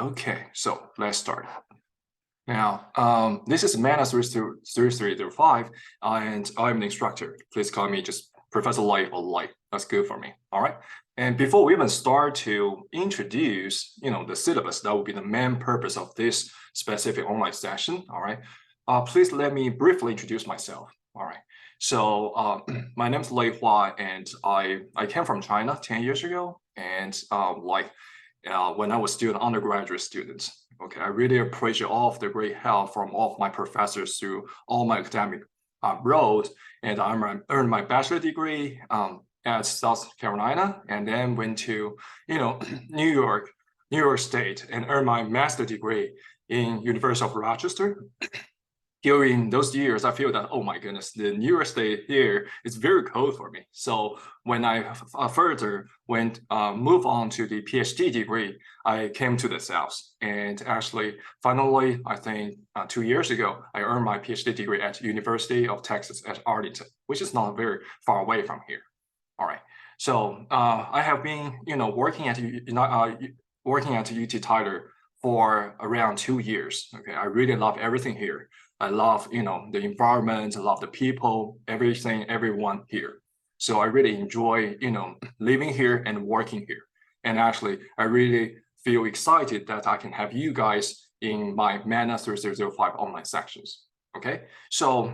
Okay, so let's start. Now, this is Mana 3305, and I'm the instructor. Please call me just Professor Light or Light. That's good for me. All right. And before we even start to introduce, the syllabus, that will be the main purpose of this specific online session. All right. Please let me briefly introduce myself. All right. So, my name is Lei Hua, and I came from China 10 years ago, and when I was still an undergraduate student. Okay, I really appreciate all of the great help from all of my professors through all my academic road, and I earned my bachelor degree at South Carolina, and then went to New York, New York State, and earned my master degree in University of Rochester. During those years, I feel that, oh my goodness, the New York State here is very cold for me. So when I further move on to the PhD degree, I came to the South. And actually, finally, I think 2 years ago, I earned my PhD degree at University of Texas at Arlington, which is not very far away from here. All right. So I have been, working at UT Tyler for around 2 years. Okay, I really love everything here. I love, the environment, I love the people, everything, everyone here. So I really enjoy, living here and working here. And actually, I really feel excited that I can have you guys in my Mana 3005 online sections. Okay, so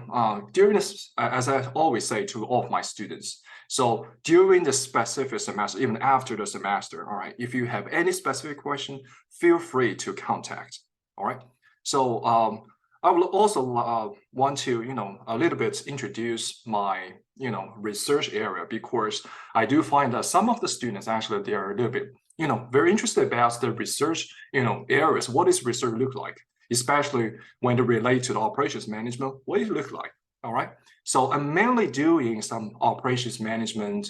during this, as I always say to all of my students, so during the specific semester, even after the semester, all right, if you have any specific question, feel free to contact, all right? So I will also want to, a little bit introduce my, research area, because I do find that some of the students actually, they are a little bit, very interested about the research, areas. What does research look like? Especially when they relate to the operations management, what does it look like? All right. So I'm mainly doing some operations management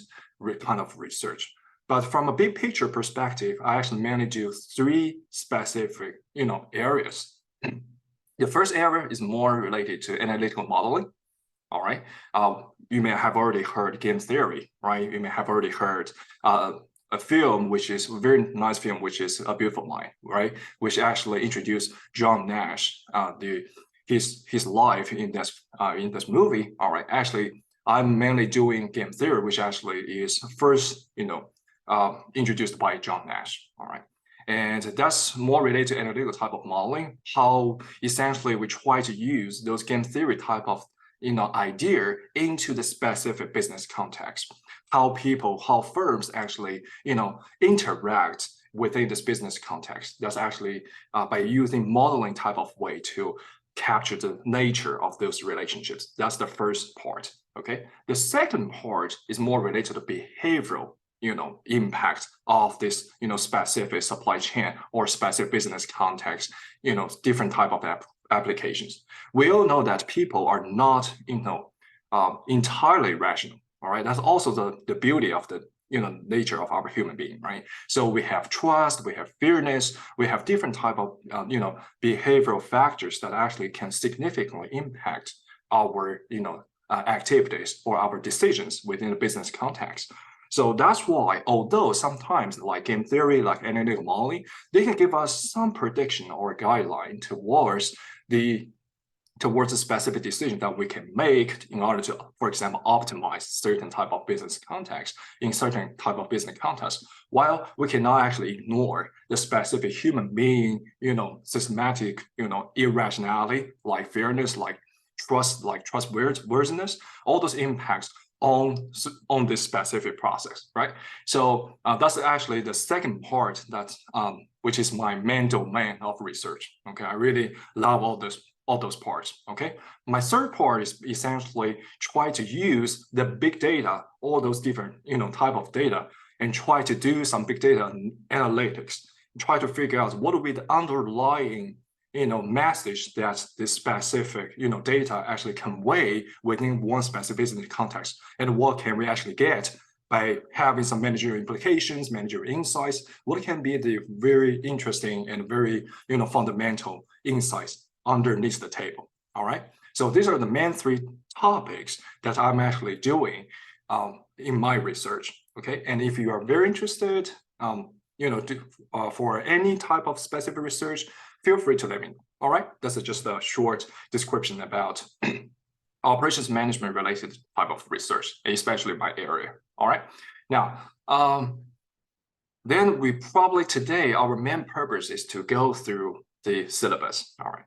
kind of research. But from a big picture perspective, I actually mainly do three specific, areas. The first area is more related to analytical modeling. All right. You may have already heard game theory, right? You may have already heard a film, which is a very nice film, which is A Beautiful Mind, right? Which actually introduced John Nash, his life in this movie. All right. Actually, I'm mainly doing game theory, which actually is first, introduced by John Nash. All right. And that's more related to analytical type of modeling, how essentially we try to use those game theory type of idea into the specific business context, how firms actually, interact within this business context. That's actually by using modeling type of way to capture the nature of those relationships. That's the first part, okay? The second part is more related to the behavioral impact of this, specific supply chain or specific business context, different type of applications. We all know that people are not, entirely rational. All right, that's also the beauty of the nature of our human being, right? So we have trust, we have fairness, we have different type of behavioral factors that actually can significantly impact our activities or our decisions within the business context. So that's why, although sometimes like game theory, like analytical modeling, they can give us some prediction or guideline towards a specific decision that we can make in order to, for example, optimize certain type of business context in certain type of business context, while we cannot actually ignore the specific human being, systematic, irrationality, like fairness, like trustworthiness, all those impacts on this specific process, right? So that's actually the second part that which is my main domain of research. Okay, I really love all those parts. Okay, my third part is essentially try to use the big data, all those different type of data, and try to do some big data analytics. Try to figure out what will be the underlying message that this specific, data actually convey within one specific business context, and what can we actually get by having some managerial implications, managerial insights, what can be the very interesting and very, fundamental insights underneath the table, all right? So these are the main three topics that I'm actually doing in my research, okay? And if you are very interested, for any type of specific research, feel free to let me know. All right, that's just a short description about operations management related type of research, especially my area. All right, now then we probably today our main purpose is to go through the syllabus. All right,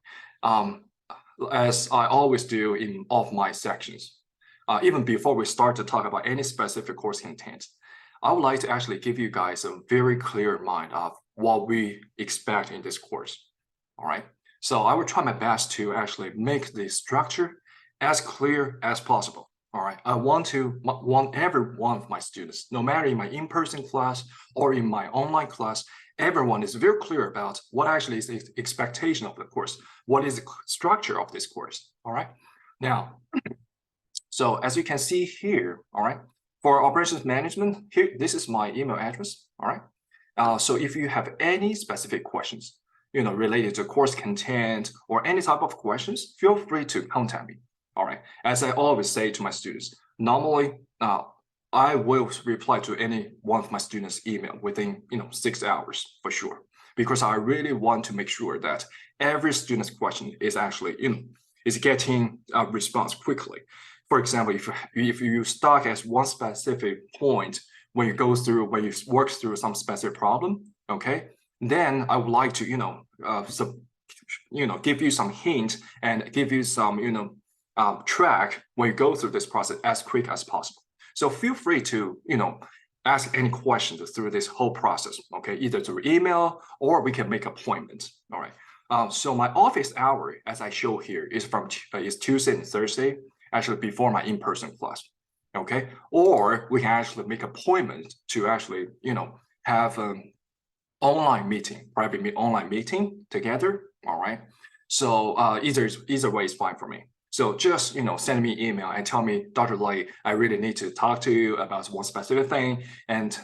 as I always do in all of my sections. Even before we start to talk about any specific course content, I would like to actually give you guys a very clear mind of what we expect in this course. All right, so I will try my best to actually make the structure as clear as possible. All right, I want every one of my students, no matter in my in-person class or in my online class, everyone is very clear about what actually is the expectation of the course, what is the structure of this course. All right, now, so as you can see here, all right, for operations management, here, this is my email address. All right, so if you have any specific questions, related to course content or any type of questions, feel free to contact me. All right, as I always say to my students, normally I will reply to any one of my students' email within 6 hours for sure, because I really want to make sure that every student's question is actually is getting a response quickly. For example, if you stuck at one specific point when you work through some specific problem, okay, then I would like to give you some hint and give you some track when you go through this process as quick as possible. So feel free to ask any questions through this whole process, okay, either through email or we can make appointments. All right, so my office hour, as I show here, is Tuesday and Thursday, actually before my in-person class, okay, or we can actually make appointments to actually have an online meeting, online meeting together. All right, so either way is fine for me. So just send me an email and tell me, Dr. Lei, I really need to talk to you about one specific thing, and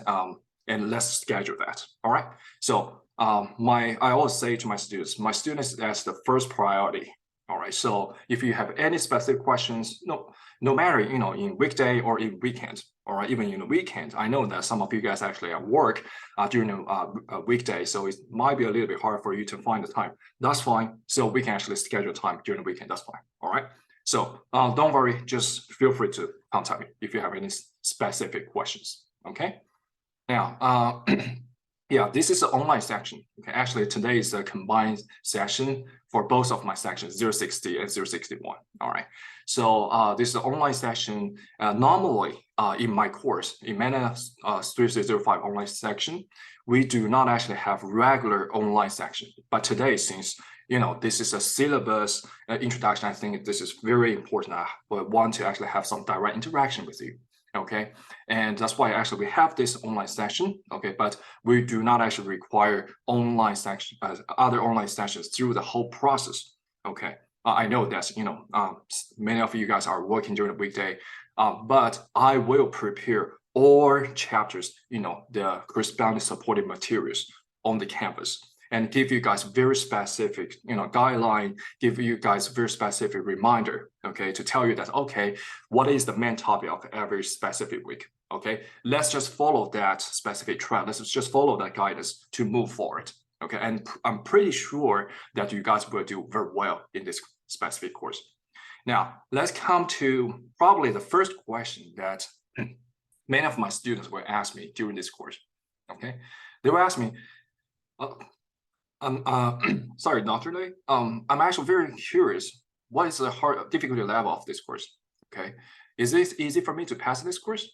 let's schedule that. All right. So I always say to my students, that's the first priority. All right. So if you have any specific questions, no matter in weekday or in weekend, or even in the weekend, I know that some of you guys actually at work during a weekday, so it might be a little bit hard for you to find the time. That's fine. So we can actually schedule time during the weekend. That's fine. All right. So don't worry. Just feel free to contact me if you have any specific questions. Okay. Now, yeah, this is the online section. Okay, actually today is a combined session for both of my sections, 060 and 061. All right, so this is the online session. Normally in my course, in MENA 3305 online section, we do not actually have regular online section. But today, since this is a syllabus introduction, I think this is very important. I want to actually have some direct interaction with you. Okay, and that's why actually we have this online session. Okay, but we do not actually require online section other online sessions through the whole process. Okay, I know that many of you guys are working during the weekday, but I will prepare all chapters, the corresponding supporting materials on the campus, and give you guys very specific, guideline, give you guys very specific reminder, okay, to tell you that, okay, what is the main topic of every specific week, okay? Let's just follow that specific track. Let's just follow that guidance to move forward, okay? And I'm pretty sure that you guys will do very well in this specific course. Now, let's come to probably the first question that many of my students will ask me during this course, okay? They will ask me, sorry, Dr. Lei. I'm actually very curious. What is the difficulty level of this course? Okay, is this easy for me to pass this course?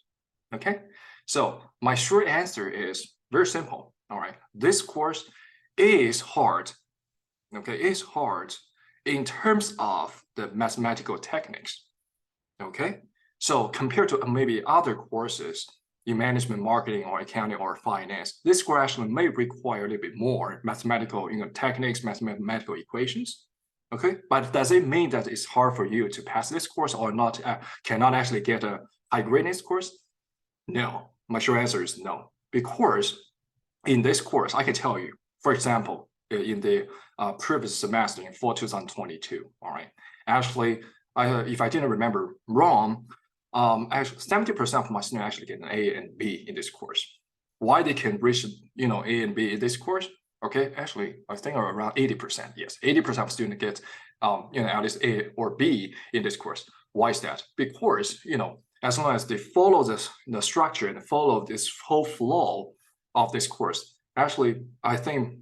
Okay, so my short answer is very simple. All right, this course is hard. Okay, it's hard in terms of the mathematical techniques. Okay, so compared to maybe other courses in management, marketing, or accounting, or finance, this course actually may require a little bit more mathematical, techniques, mathematical equations. Okay, but does it mean that it's hard for you to pass this course or not? Cannot actually get a high grade in this course? No, my short answer is no. Because in this course, I can tell you, for example, in the previous semester in fall 2022, all right, actually, if I didn't remember wrong, actually 70% of my students actually get an A and B in this course, why they can reach, A and B in this course. Okay, actually, I think around 80%. Yes, 80% of students get, at least A or B in this course. Why is that? Because, as long as they follow the structure and follow this whole flow of this course, actually, I think,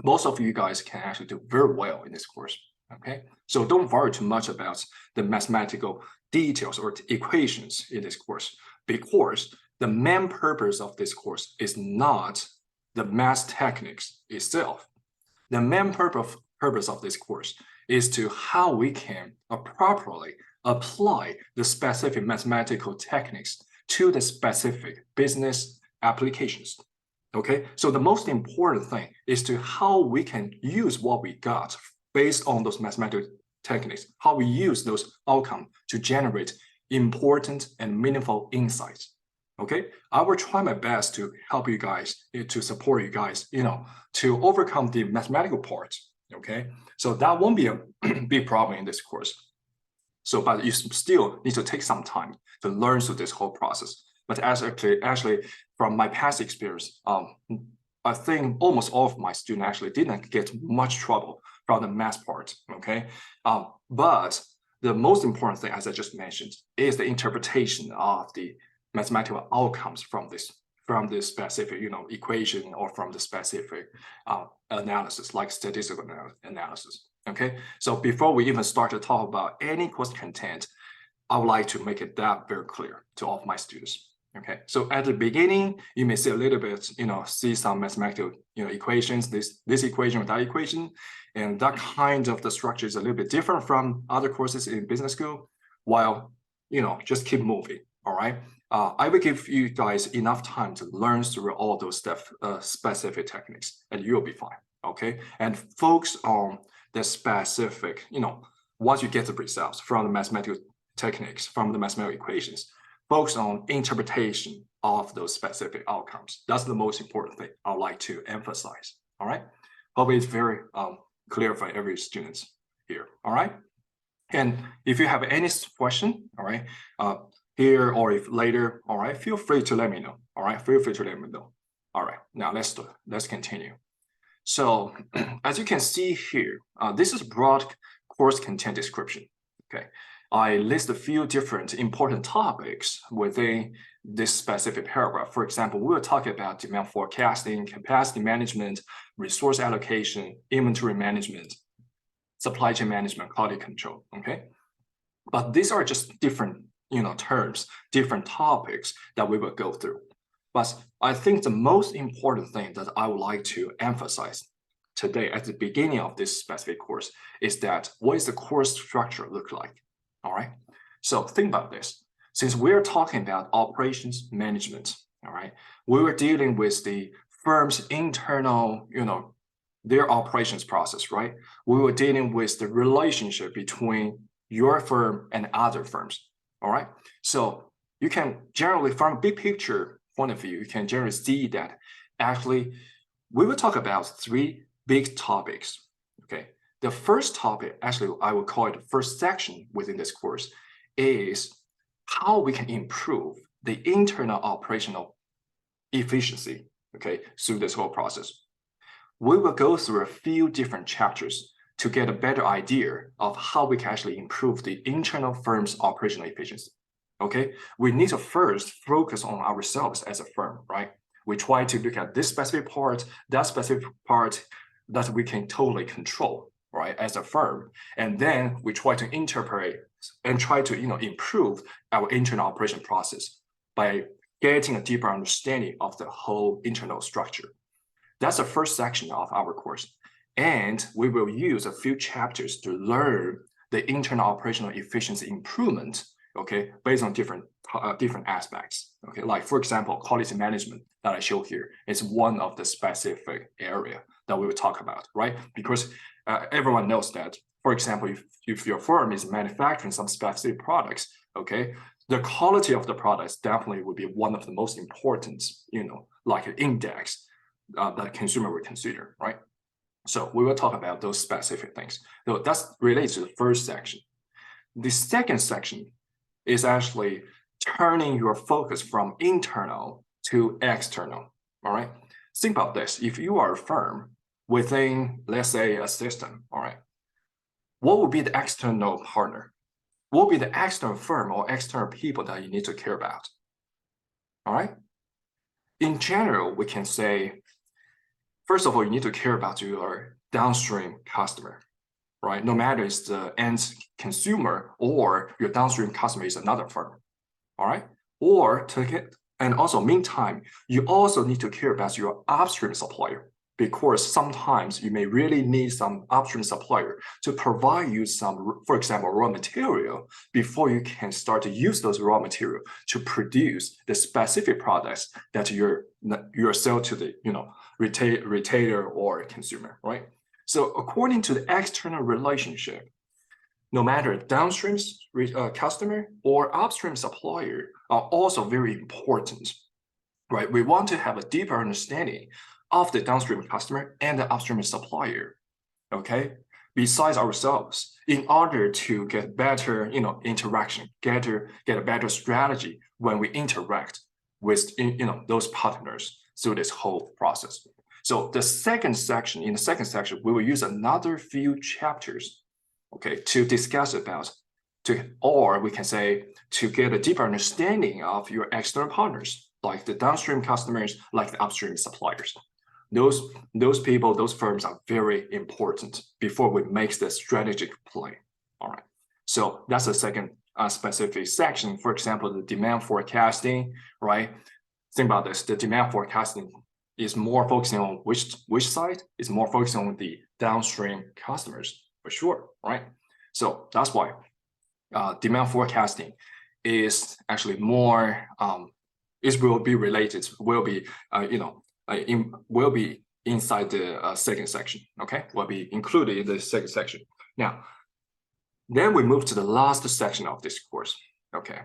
most of you guys can actually do very well in this course. Okay, so don't worry too much about the mathematical details or equations in this course, because the main purpose of this course is not the math techniques itself. The main purpose of this course is to how we can properly apply the specific mathematical techniques to the specific business applications. Okay, so the most important thing is to how we can use what we got based on those mathematical techniques, how we use those outcomes to generate important and meaningful insights. Okay, I will try my best to help you guys, to support you guys, to overcome the mathematical part. Okay, so that won't be a big problem in this course. So, but you still need to take some time to learn through this whole process. But actually, from my past experience, I think almost all of my students actually didn't get much trouble from the math part. Okay, but the most important thing, as I just mentioned, is the interpretation of the mathematical outcomes from this specific, equation, or from the specific analysis, like statistical analysis. Okay, so before we even start to talk about any course content, I would like to make it that very clear to all of my students. Okay, so at the beginning, you may see a little bit, see some mathematical, equations, this equation with that equation, and that kind of the structure is a little bit different from other courses in business school. While, just keep moving. All right, I will give you guys enough time to learn through all those stuff, specific techniques, and you'll be fine. Okay, and focus on the specific, once you get the results from the mathematical techniques, from the mathematical equations, focus on interpretation of those specific outcomes. That's the most important thing I'd like to emphasize. All right, hope it's very clear for every student here. All right, and if you have any question, all right, here or if later, all right, feel free to let me know. All right, feel free to let me know. All right, now let's continue. So as you can see here, this is broad course content description. Okay, I list a few different important topics within this specific paragraph. For example, we will talk about demand forecasting, capacity management, resource allocation, inventory management, supply chain management, quality control. Okay, but these are just different, terms, different topics that we will go through. But I think the most important thing that I would like to emphasize today at the beginning of this specific course is that what is the course structure look like? All right. So think about this. Since we're talking about operations management, all right, we were dealing with the firm's internal, their operations process, right? We were dealing with the relationship between your firm and other firms. All right. So you can generally, from a big picture point of view, you can generally see that actually we will talk about three big topics. Okay. The first topic, actually, I would call it the first section within this course, is how we can improve the internal operational efficiency, okay, through this whole process. We will go through a few different chapters to get a better idea of how we can actually improve the internal firm's operational efficiency. Okay, we need to first focus on ourselves as a firm, right? We try to look at this specific part, that specific part that we can totally control, right, as a firm, and then we try to interpret and try to improve our internal operation process by getting a deeper understanding of the whole internal structure. That's the first section of our course, and we will use a few chapters to learn the internal operational efficiency improvement, okay, based on different aspects. Okay, like for example, quality management that I show here is one of the specific area that we will talk about, right? Because everyone knows that, for example, if your firm is manufacturing some specific products, okay, the quality of the products definitely would be one of the most important, like an index that consumer would consider, right? So we will talk about those specific things. So that's related to the first section. The second section is actually turning your focus from internal to external, all right? Think about this. If you are a firm within, let's say, a system, all right, what would be the external partner? What would be the external firm or external people that you need to care about? All right. In general, we can say, first of all, you need to care about your downstream customer, right? No matter it's the end consumer or your downstream customer is another firm, all right? Or and also meantime, you also need to care about your upstream supplier, because sometimes you may really need some upstream supplier to provide you some, for example, raw material before you can start to use those raw material to produce the specific products that you're sell to the retailer or consumer, right? So according to the external relationship, no matter downstream customer or upstream supplier are also very important, right? We want to have a deeper understanding of the downstream customer and the upstream supplier, okay? Besides ourselves, in order to get better, interaction, get a better strategy when we interact with, those partners through this whole process. So in the second section, we will use another few chapters, okay, to discuss about, or we can say to get a deeper understanding of your external partners, like the downstream customers, like the upstream suppliers. Those people, those firms are very important before we make the strategic play. All right. So that's the second specific section. For example, the demand forecasting, right? Think about this. The demand forecasting is more focusing on which side? Is more focusing on the downstream customers for sure, right? So that's why demand forecasting is actually more. It will be related. Will be will be inside the second section, okay? Will be included in the second section. Now, then we move to the last section of this course, okay?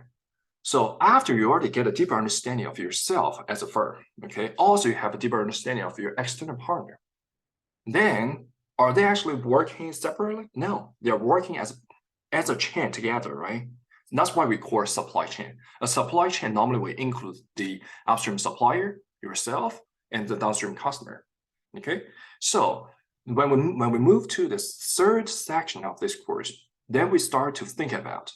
So after you already get a deeper understanding of yourself as a firm, okay? Also, you have a deeper understanding of your external partner. Then, are they actually working separately? No, they're working as a chain together, right? And that's why we call it supply chain. A supply chain normally will include the upstream supplier, yourself, and the downstream customer, okay? So when we move to the third section of this course, then we start to think about,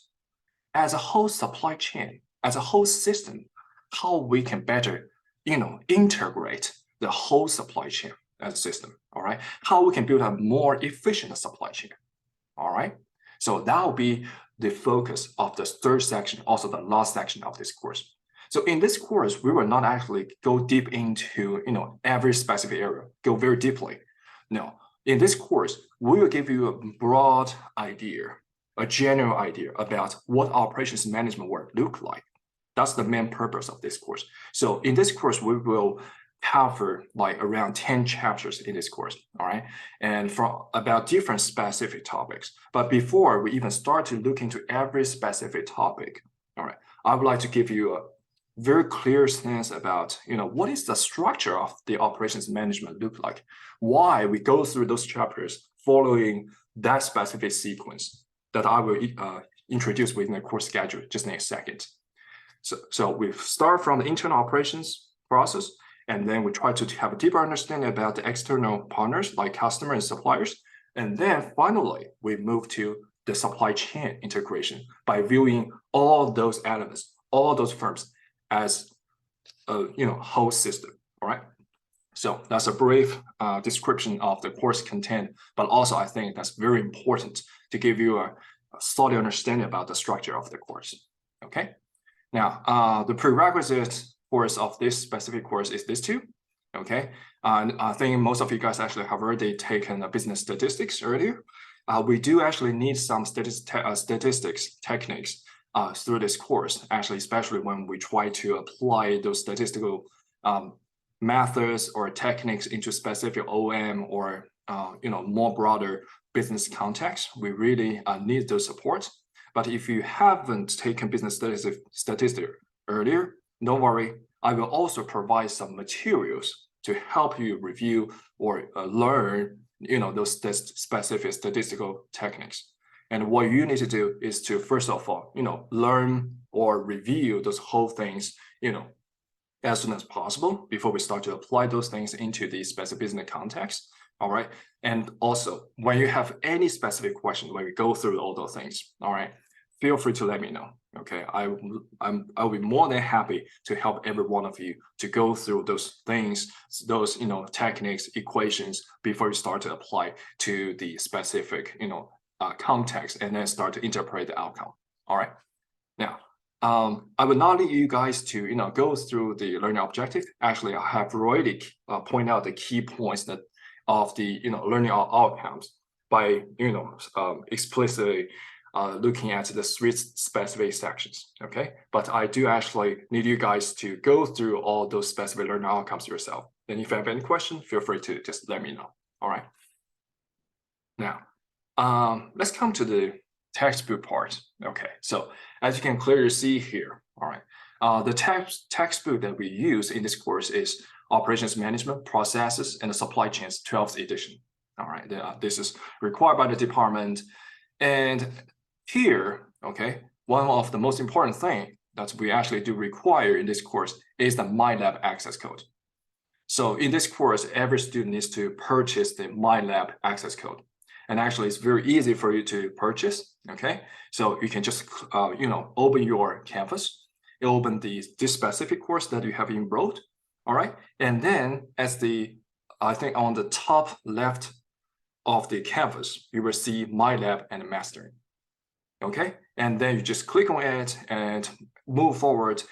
as a whole supply chain, as a whole system, how we can better, integrate the whole supply chain as a system, all right? How we can build a more efficient supply chain, all right? So that will be the focus of the third section, also the last section of this course. So in this course, we will not actually go deep into, every specific area, go very deeply. No, in this course, we will give you a broad idea, a general idea about what operations management work look like. That's the main purpose of this course. So in this course, we will cover like around 10 chapters in this course, all right? And from about different specific topics. But before we even start to look into every specific topic, all right, I would like to give you a very clear sense about, what is the structure of the operations management look like? Why we go through those chapters following that specific sequence that I will introduce within the course schedule just in a second. So we start from the internal operations process, and then we try to have a deeper understanding about the external partners like customers and suppliers. And then finally, we move to the supply chain integration by viewing all those elements, all those firms as a whole system, all right? So that's a brief description of the course content, but also I think that's very important to give you a solid understanding about the structure of the course, okay? Now, the prerequisite course of this specific course is this too, okay? And I think most of you guys actually have already taken business statistics earlier. We do actually need some statistics techniques through this course, actually, especially when we try to apply those statistical methods or techniques into specific OM or more broader business context. We really need those support. But if you haven't taken business statistics earlier, don't worry. I will also provide some materials to help you review or learn those specific statistical techniques. And what you need to do is to, first of all, learn or review those whole things, as soon as possible before we start to apply those things into the specific business context. All right. And also, when you have any specific question, when we go through all those things, all right, feel free to let me know. Okay, I'll be more than happy to help every one of you to go through those things, those techniques, equations before you start to apply to the specific context, and then start to interpret the outcome. All right. Now, I will not lead you guys to go through the learning objective. Actually, I have already pointed out the key points that of the learning outcomes by explicitly looking at the 3 specific sections. Okay, but I do actually need you guys to go through all those specific learning outcomes yourself. And if you have any question, feel free to just let me know. All right. Now, let's come to the textbook part. Okay, so as you can clearly see here, all right, the textbook that we use in this course is Operations Management, Processes, and the Supply Chains 12th edition. All right, this is required by the department. And here, okay, one of the most important thing that we actually do require in this course is the MyLab access code. So in this course, every student needs to purchase the MyLab access code. And actually, it's very easy for you to purchase. Okay, so you can just open your Canvas, open this specific course that you have enrolled. All right, and then I think on the top left of the Canvas, you will see MyLab and Mastering. Okay, and then you just click on it and move forward.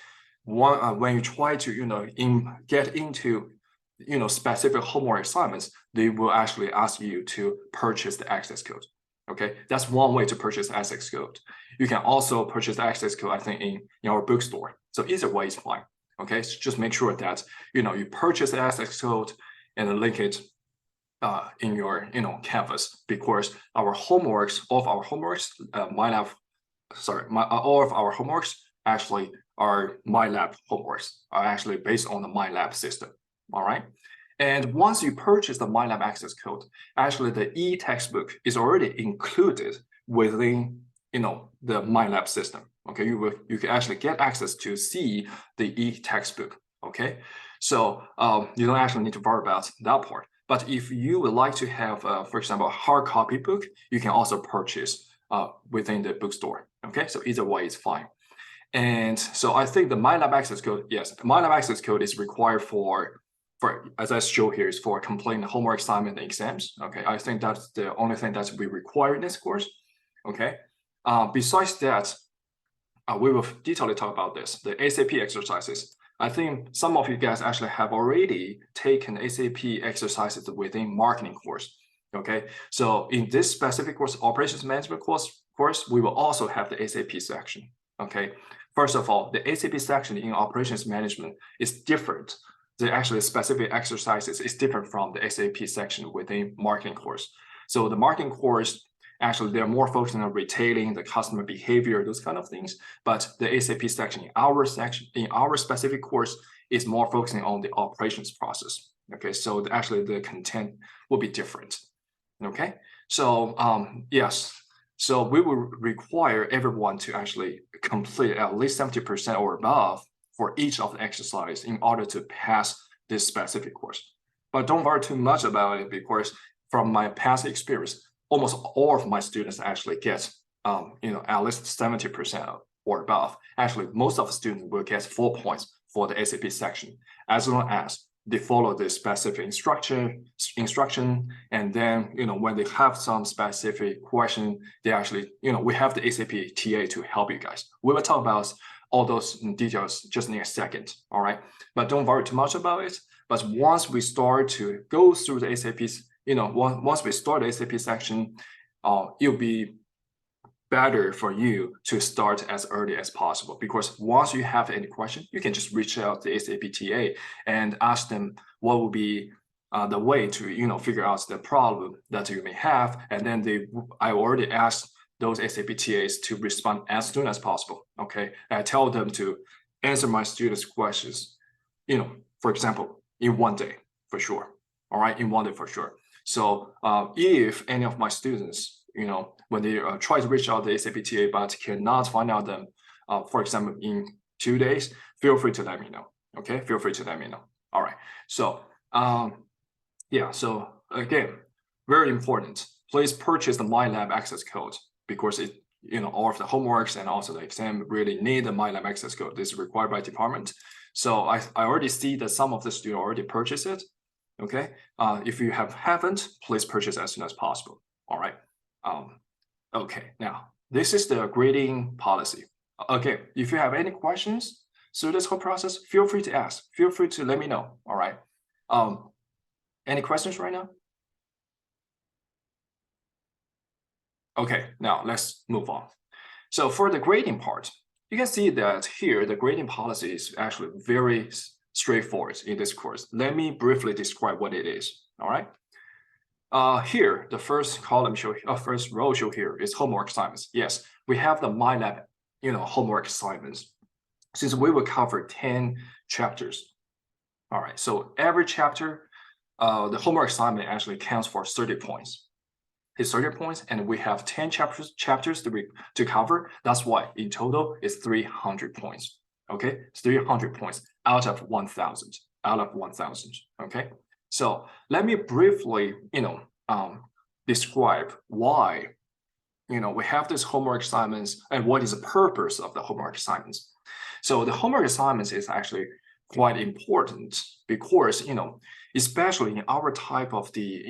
When you try to get into specific homework assignments, they will actually ask you to purchase the access code. Okay, that's one way to purchase the access code. You can also purchase the access code, I think, in our bookstore. So either way is fine. Okay, so just make sure that you purchase the access code and link it in your Canvas, because all of our homeworks actually are MyLab homeworks, are actually based on the MyLab system. All right. And once you purchase the MyLab access code, actually the e-textbook is already included within the MyLab system. Okay, you can actually get access to see the e-textbook. Okay, so you don't actually need to worry about that part. But if you would like to have, for example, a hard copy book, you can also purchase within the bookstore. Okay, so either way is fine. And so I think the MyLab access code, yes, MyLab access code is required for as I show here, is for completing the homework assignment and exams. Okay, I think that's the only thing that we require in this course. Okay, besides that, we will detailedly talk about this, the SAP exercises. I think some of you guys actually have already taken SAP exercises within marketing course. Okay, so in this specific course, operations management course, we will also have the SAP section. Okay, first of all, the SAP section in operations management is different. The actually specific exercises is different from the SAP section within marketing course. So the marketing course, actually, they're more focused on retailing, the customer behavior, those kind of things. But the SAP section, in our specific course, is more focusing on the operations process. Okay, so actually the content will be different. Okay, so yes, so we will require everyone to actually complete at least 70% or above for each of the exercise in order to pass this specific course. But don't worry too much about it, because from my past experience, almost all of my students actually get at least 70% or above. Actually, most of the students will get 4 points for the SAP section, as long as they follow the specific instruction, and then when they have some specific question, they actually we have the SAP TA to help you guys. We will talk about all those details just in a second. All right, but don't worry too much about it. But once we start to go through the SAPs, once we start the SAP section, it'll be better for you to start as early as possible, because once you have any question, you can just reach out to the SAP TA and ask them what would be the way to figure out the problem that you may have, and then I already asked those SAP TAs to respond as soon as possible. Okay, I tell them to answer my students' questions, for example, in 1 day for sure. All right, in 1 day for sure. So if any of my students, when they try to reach out the SAP TA but cannot find out them, for example, in 2 days, feel free to let me know. Okay, feel free to let me know. All right, so yeah, so again, very important. Please purchase the MyLab access code because it, all of the homeworks and also the exam really need the MyLab access code. This is required by department. So I already see that some of the students already purchased it. Okay, if you haven't, please purchase as soon as possible. All right. Okay, now this is the grading policy. Okay, if you have any questions through this whole process, feel free to ask. Feel free to let me know. All right. Any questions right now? Okay, now let's move on. So for the grading part, you can see that here the grading policy is actually very straightforward in this course. Let me briefly describe what it is. All right. Here, the first column first row show here is homework assignments. Yes, we have the MyLab, homework assignments. Since we will cover 10 chapters. All right, so every chapter, the homework assignment actually counts for 30 points. It's 30 points, and we have 10 chapters to cover. That's why in total it's 300 points. Okay, 300 points out of 1,000. Okay. So let me briefly, describe why, we have these homework assignments and what is the purpose of the homework assignments. So the homework assignments is actually quite important because, especially in our type of the,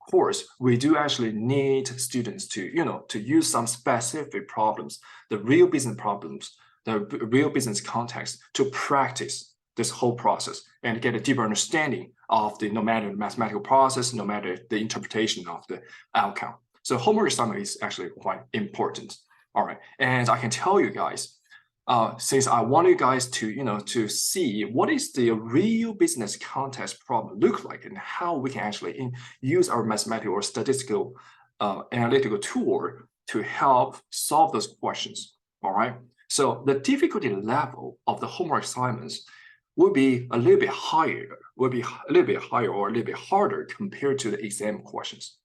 course, we do actually need students to, to use some specific problems, the real business problems, the real business context to practice this whole process and get a deeper understanding of no matter the mathematical process, no matter the interpretation of the outcome. So homework assignment is actually quite important. All right, and I can tell you guys, since I want you guys to, to see what is the real business context problem look like and how we can actually use our mathematical or statistical analytical tool to help solve those questions. All right, so the difficulty level of the homework assignments will be a little bit higher, or a little bit harder compared to the exam questions.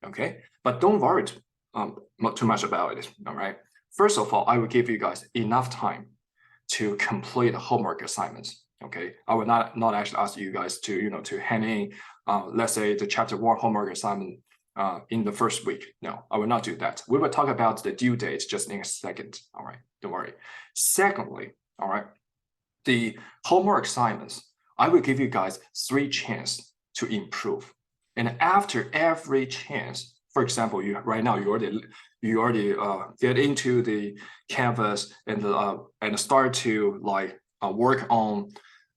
Okay, but don't worry not too much about it. All right. First of all, I will give you guys enough time to complete the homework assignments. Okay, I will not actually ask you guys to to hand in, let's say the chapter 1 homework assignment in the first week. No, I will not do that. We will talk about the due date just in a second. All right, don't worry. Secondly, all right, the homework assignments, I will give you guys 3 chances to improve. And after every chance, for example, right now you already get into the Canvas and start to work on,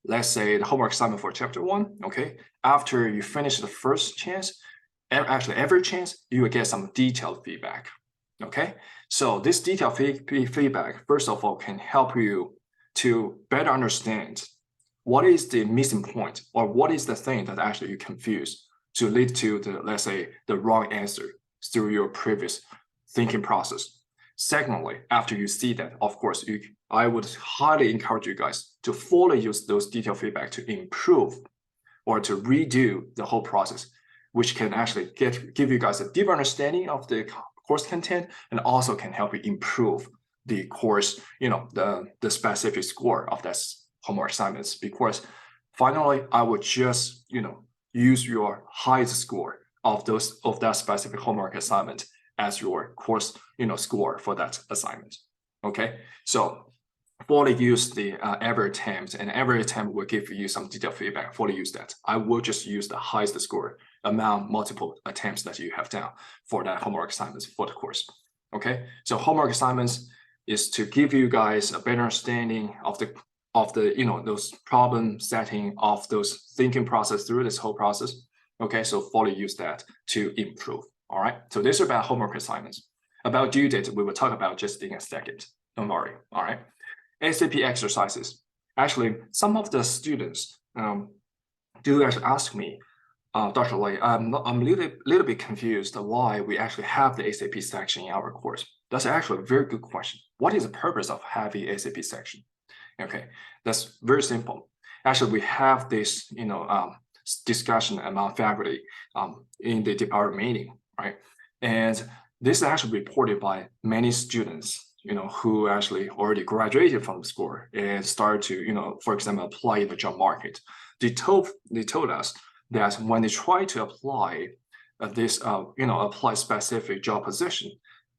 let's say, the homework assignment for chapter 1. Okay, after you finish the first chance, actually every chance, you will get some detailed feedback. Okay, so this detailed feedback, first of all, can help you to better understand what is the missing point or what is the thing that actually you confuse to lead to the, let's say, the wrong answer through your previous thinking process. Secondly, after you see that, of course, I would highly encourage you guys to fully use those detailed feedback to improve or to redo the whole process, which can actually give you guys a deeper understanding of the course content and also can help you improve the course, the specific score of that homework assignments. Because finally, I would just, use your highest score of that specific homework assignment as your course, score for that assignment. Okay, so fully use the every attempt, and every attempt will give you some detailed feedback. Fully use that. I will just use the highest score among multiple attempts that you have done for that homework assignments for the course. Okay, so homework assignments is to give you guys a better understanding of the those problem setting, of those thinking process through this whole process. Okay, so fully use that to improve. All right, so this is about homework assignments. About due date, we will talk about just in a second. Don't worry. All right, ASAP exercises. Actually, some of the students do actually ask me, Dr. Lei, I'm a little bit confused why we actually have the ASAP section in our course. That's actually a very good question. What is the purpose of having ASAP section? Okay, that's very simple. Actually, we have this, discussion among faculty in the department meeting, right? And this is actually reported by many students who actually already graduated from the school and start to, for example, apply in the job market. They told us that when they try to apply apply specific job position,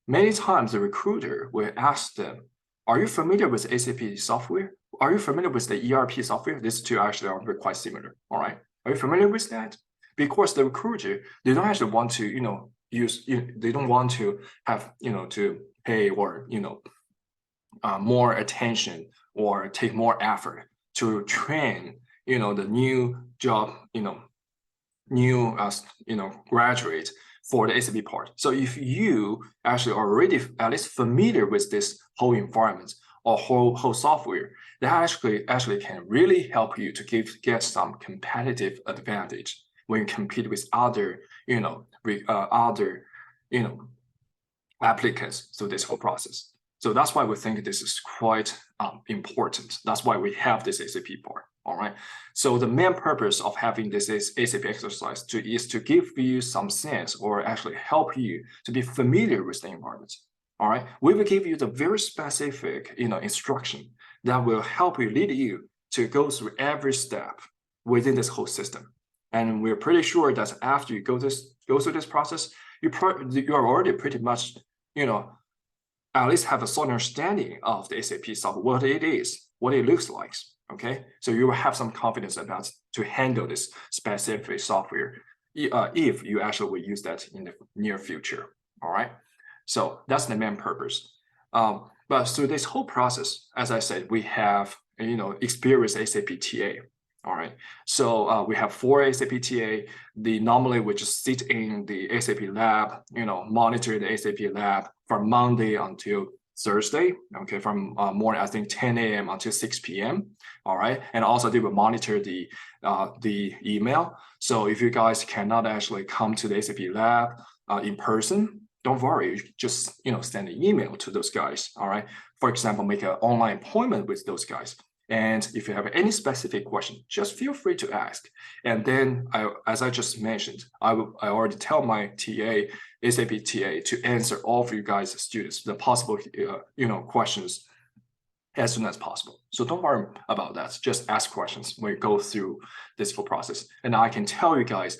many times the recruiter will ask them, are you familiar with SAP software? Are you familiar with the ERP software? These two actually are quite similar, all right? Are you familiar with that? Because the recruiter, they don't actually want to, they don't want to have, to pay or, more attention or take more effort to train, the new job, new graduate for the SAP part. So if you actually already at least familiar with this whole environment or whole software, that actually can really help you to get some competitive advantage when you compete with other applicants through this whole process. So that's why we think this is quite important. That's why we have this SAP part. All right. So the main purpose of having this SAP exercise is to give you some sense or actually help you to be familiar with the environment. All right. We will give you the very specific, instruction that will help you, lead you to go through every step within this whole system. And we're pretty sure that after you go through this process, you are already pretty much, at least have a solid understanding of the SAP software, what it is, what it looks like. Okay, so you will have some confidence about to handle this specific software if you actually will use that in the near future. All right, so that's the main purpose. But through this whole process, as I said, we have experienced SAP TA. All right, so we have 4 SAP TA. Normally we just sit in the SAP lab, monitor the SAP lab from Monday until Thursday, okay, from morning, I think 10 a.m. until 6 p.m. All right, and also they will monitor the email. So if you guys cannot actually come to the SAP lab in person, don't worry, just send an email to those guys. All right, for example, make an online appointment with those guys. And if you have any specific question, just feel free to ask. And then, as I just mentioned, I already tell my TA, SAP TA, to answer all of you guys, students, the possible, questions as soon as possible. So don't worry about that. Just ask questions when you go through this full process. And I can tell you guys,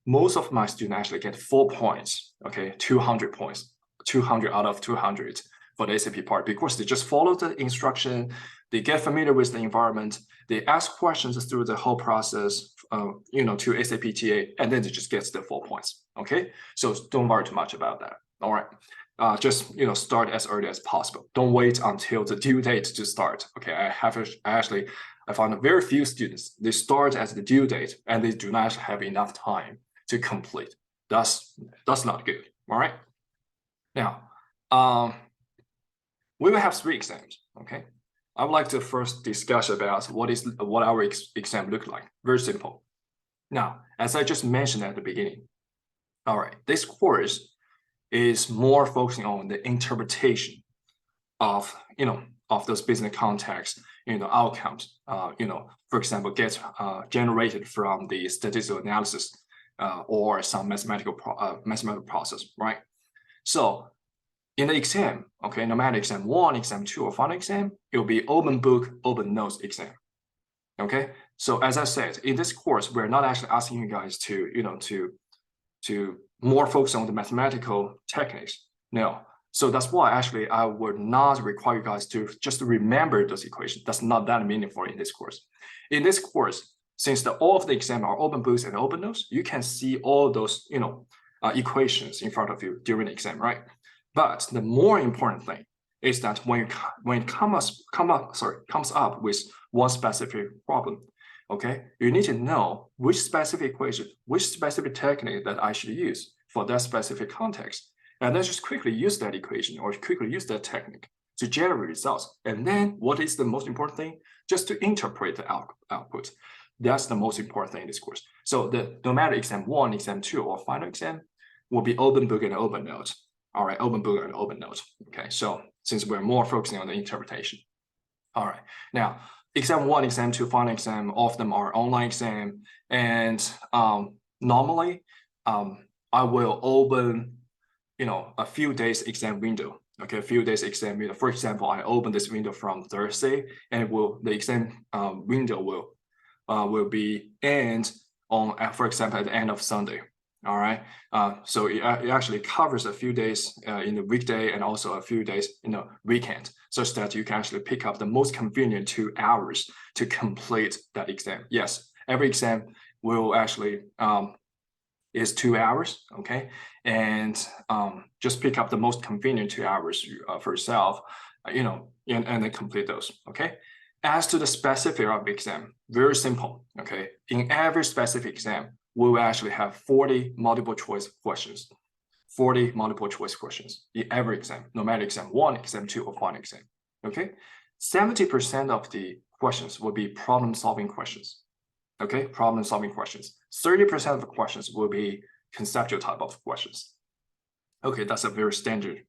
most of my students actually get 4 points, okay, 200 points, 200 out of 200 for the SAP part, because they just follow the instruction, they get familiar with the environment, they ask questions through the whole process, to SAP TA, and then they just get the 4 points. Okay, so don't worry too much about that. All right, just start as early as possible. Don't wait until the due date to start. Okay, I found very few students, they start at the due date and they do not have enough time to complete. That's not good. All right. Now, we will have 3 exams. Okay. I would like to first discuss about what our exam look like. Very simple. Now, as I just mentioned at the beginning, all right, this course is more focusing on the interpretation of those business contexts, outcomes, for example, get generated from the statistical analysis or some mathematical process, right? So in the exam, okay, no matter exam 1, exam 2, or final exam, it will be open book, open notes exam. Okay, so as I said, in this course, we're not actually asking you guys to, to more focus on the mathematical techniques. No, so that's why actually I would not require you guys to just remember those equations. That's not that meaningful in this course. In this course, since all of the exam are open books and open notes, you can see all those, equations in front of you during the exam, right? But the more important thing is that when it comes up with one specific problem, okay, you need to know which specific equation, which specific technique that I should use for that specific context, and then just quickly use that equation or quickly use that technique to generate results. And then what is the most important thing? Just to interpret the output. That's the most important thing in this course. So no matter exam 1, exam 2, or final exam will be open book and open notes. All right, open book and open notes. Okay, so since we're more focusing on the interpretation. All right, now exam 1, exam 2, final exam, all of them are online exam. And normally I will open, a few days exam window Okay, a few days exam window. For example, I open this window from Thursday, and the exam window will be end on, for example, at the end of Sunday. All right. So it actually covers a few days in the weekday and also a few days in the weekend, such that you can actually pick up the most convenient 2 hours to complete that exam. Yes, every exam will actually is 2 hours. Okay, and just pick up the most convenient 2 hours for yourself, and then complete those. Okay. As to the specific of the exam, very simple. Okay, in every specific exam, we will actually have 40 multiple choice questions. 40 multiple choice questions in every exam, no matter exam 1, exam 2, or final exam. Okay, 70% of the questions will be problem solving questions. Okay, problem solving questions. 30% of the questions will be conceptual type of questions. Okay, that's a very standard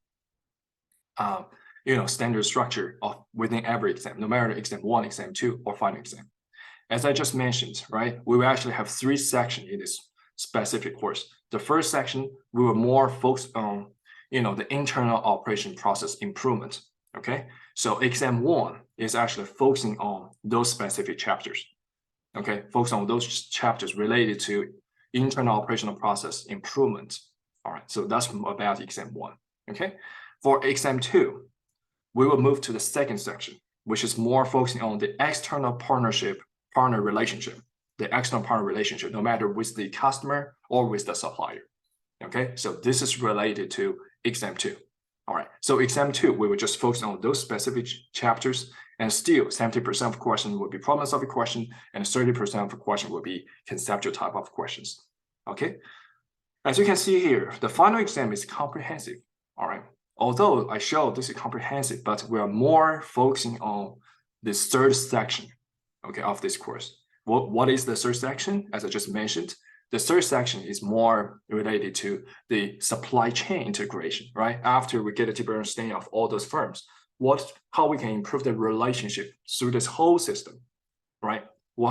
standard structure of within every exam, no matter exam 1, exam 2, or final exam. As I just mentioned, right, we will actually have 3 sections in this specific course. The first section, we will more focus on, the internal operation process improvement. Okay, so exam 1 is actually focusing on those specific chapters. Okay, focus on those chapters related to internal operational process improvement. All right, so that's about exam 1. Okay, for exam 2, we will move to the second section, which is more focusing on the external partner relationship, no matter with the customer or with the supplier. Okay, so this is related to exam 2. All right, so exam 2, we will just focus on those specific chapters, and still 70% of question will be problem solving question, and 30% of the question will be conceptual type of questions. Okay, as you can see here, the final exam is comprehensive. All right, although I show this is comprehensive, but we are more focusing on this third section, okay, of this course. What is the third section? As I just mentioned, the third section is more related to the supply chain integration, right? After we get a deeper understanding of all those firms, how we can improve the relationship through this whole system, right?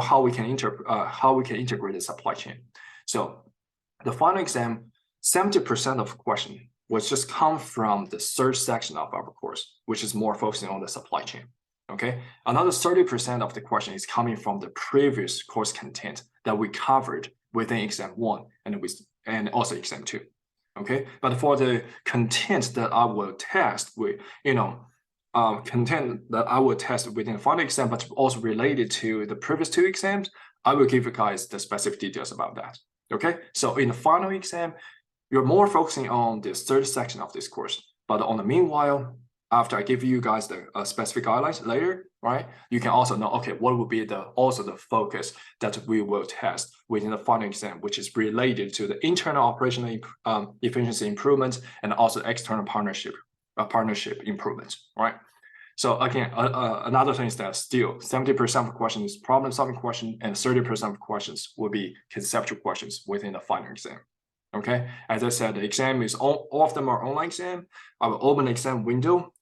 How we can integrate the supply chain. So the final exam, 70% of the question will just come from the third section of our course, which is more focusing on the supply chain. Okay, another 30% of the question is coming from the previous course content that we covered within exam 1 and also exam 2. Okay, but for the content that I will test content that I will test within the final exam, but also related to the previous 2 exams, I will give you guys the specific details about that. Okay, so in the final exam, you're more focusing on this third section of this course, but on the meanwhile, after I give you guys the specific guidelines later, right, you can also know, okay, what will be the focus that we will test within the final exam, which is related to the internal operational efficiency improvements and also external partnership improvements, right? So again, another thing is that still 70% of the questions is problem solving question, and 30% of questions will be conceptual questions within the final exam. Okay, as I said, the exam is all of them are online exam. I will open the exam window,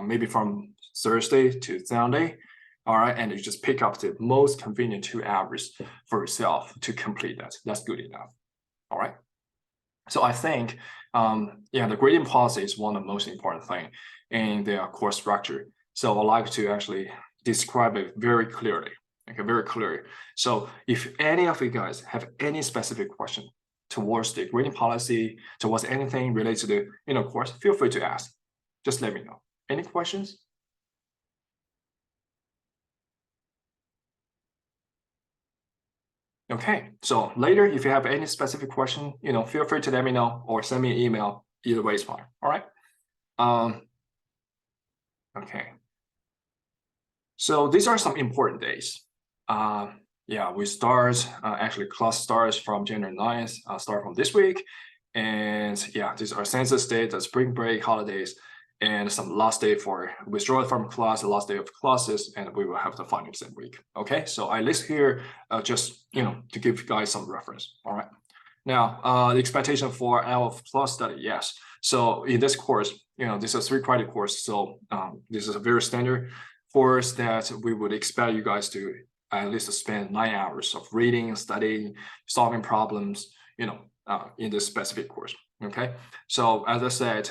maybe from Thursday to Sunday. All right, and you just pick up the most convenient 2 hours for yourself to complete that. That's good enough. All right. So I think, the grading policy is one of the most important thing in the course structure. So I'd like to actually describe it very clearly. Okay, very clearly. So if any of you guys have any specific question towards the grading policy, towards anything related to the course, feel free to ask. Just let me know. Any questions? Okay, so later, if you have any specific question, feel free to let me know or send me an email. Either way is fine. All right. Okay. So these are some important days. We start, actually class starts from January 9th, start from this week. And these are Census Day, the spring break holidays, and some last day for withdrawal from class, the last day of classes, and we will have the final exam week. Okay, so I list here just to give you guys some reference. All right. Now the expectation for our plus study, yes. So in this course, this is a 3-credit course. So this is a very standard course that we would expect you guys to at least spend 9 hours of reading, studying, solving problems, in this specific course. Okay, so as I said,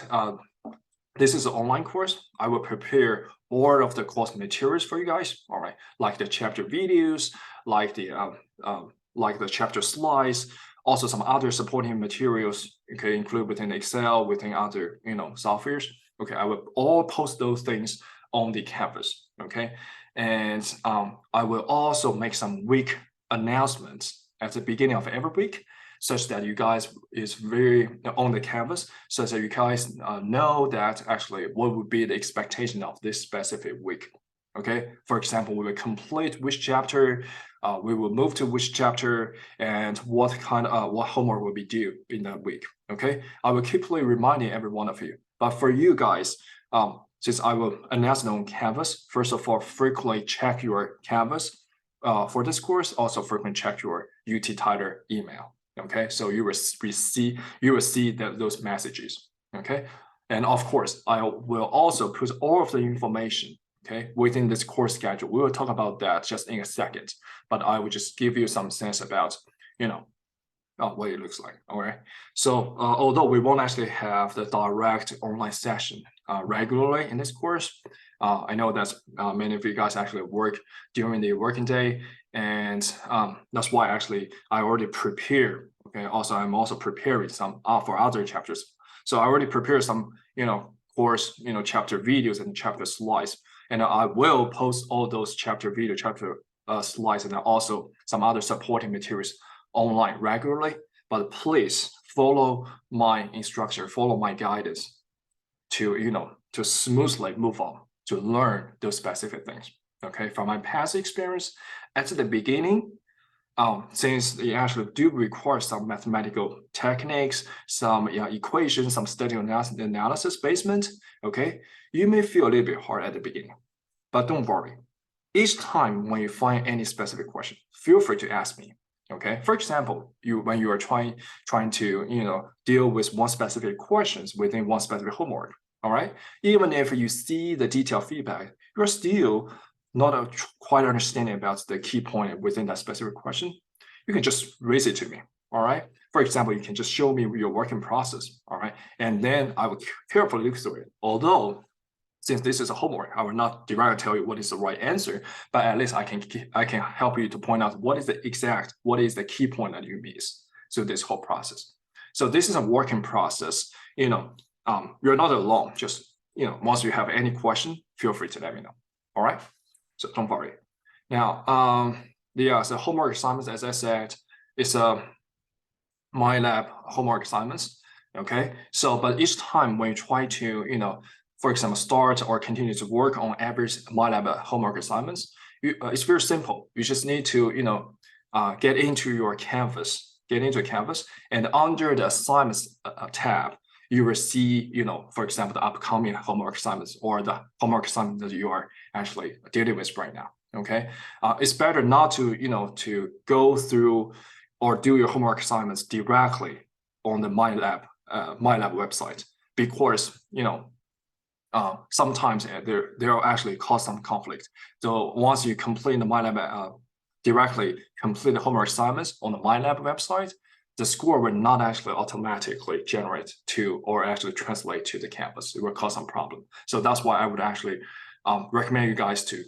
this is an online course. I will prepare all of the course materials for you guys. All right, like the chapter videos, like the chapter slides, also some other supporting materials. Okay, include within Excel, within other softwares. Okay, I will all post those things on the Canvas. Okay, and I will also make some week announcements at the beginning of every week, such that you guys is very on the Canvas, such that you guys know that actually what would be the expectation of this specific week. Okay, for example, we will complete which chapter, we will move to which chapter, and what homework will be due in that week. Okay, I will keep reminding every one of you. But for you guys, since I will announce it on Canvas, first of all, frequently check your Canvas for this course. Also, frequently check your UT Tyler email. Okay, so you will see those messages. Okay, and of course, I will also put all of the information, okay, within this course schedule. We will talk about that just in a second, but I will just give you some sense about, what it looks like. All right. So although we won't actually have the direct online session regularly in this course, I know that many of you guys actually work during the working day, and that's why actually I already prepared. Okay. Also, I'm also preparing some for other chapters. So I already prepared some, course, chapter videos and chapter slides, and I will post all those chapter slides, and also some other supporting materials online regularly. But please follow my instruction, follow my guidance to smoothly move on, to learn those specific things. Okay, from my past experience at the beginning, since they actually do require some mathematical techniques, some equations, some statistical analysis basement, okay, you may feel a little bit hard at the beginning, but don't worry. Each time when you find any specific question, feel free to ask me. Okay, for example, when you are trying to deal with one specific questions within one specific homework. All right, even if you see the detailed feedback, you're still not quite understanding about the key point within that specific question, you can just raise it to me. All right, for example, you can just show me your working process. All right, and then I will carefully look through it. Although, since this is a homework, I will not directly tell you what is the right answer, but at least I can help you to point out what is the key point that you miss. So this whole process. So this is a working process. You're not alone. Just once you have any question, feel free to let me know. All right. So don't worry. Now, the homework assignments, as I said, it's a MyLab homework assignments. Okay. So, but each time when you try to for example, start or continue to work on average MyLab homework assignments, it's very simple. You just need to, get into your Canvas, and under the assignments tab, you will see, for example, the upcoming homework assignments or the homework assignment that you are actually dealing with right now. Okay, it's better not to go through or do your homework assignments directly on the MyLab website, because sometimes they'll actually cause some conflict. So once you complete the MyLab directly complete the homework assignments on the MyLab website, the score will not actually automatically generate to or actually translate to the Canvas. It will cause some problem. So that's why I would actually recommend you guys to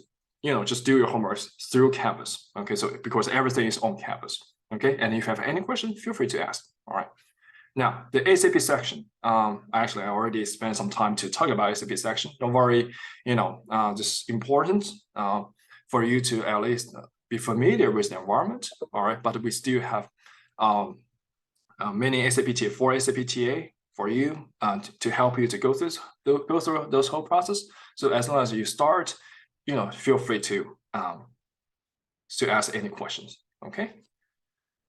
just do your homework through Canvas. Okay, so because everything is on Canvas. Okay, and if you have any question, feel free to ask. All right. Now, the ASAP section, actually, I already spent some time to talk about ASAP section. Don't worry, this is important for you to at least be familiar with the environment. All right, but we still have many ASAP for ASAP TA for you to help you to go through those whole process. So as long as you start, feel free to ask any questions. Okay.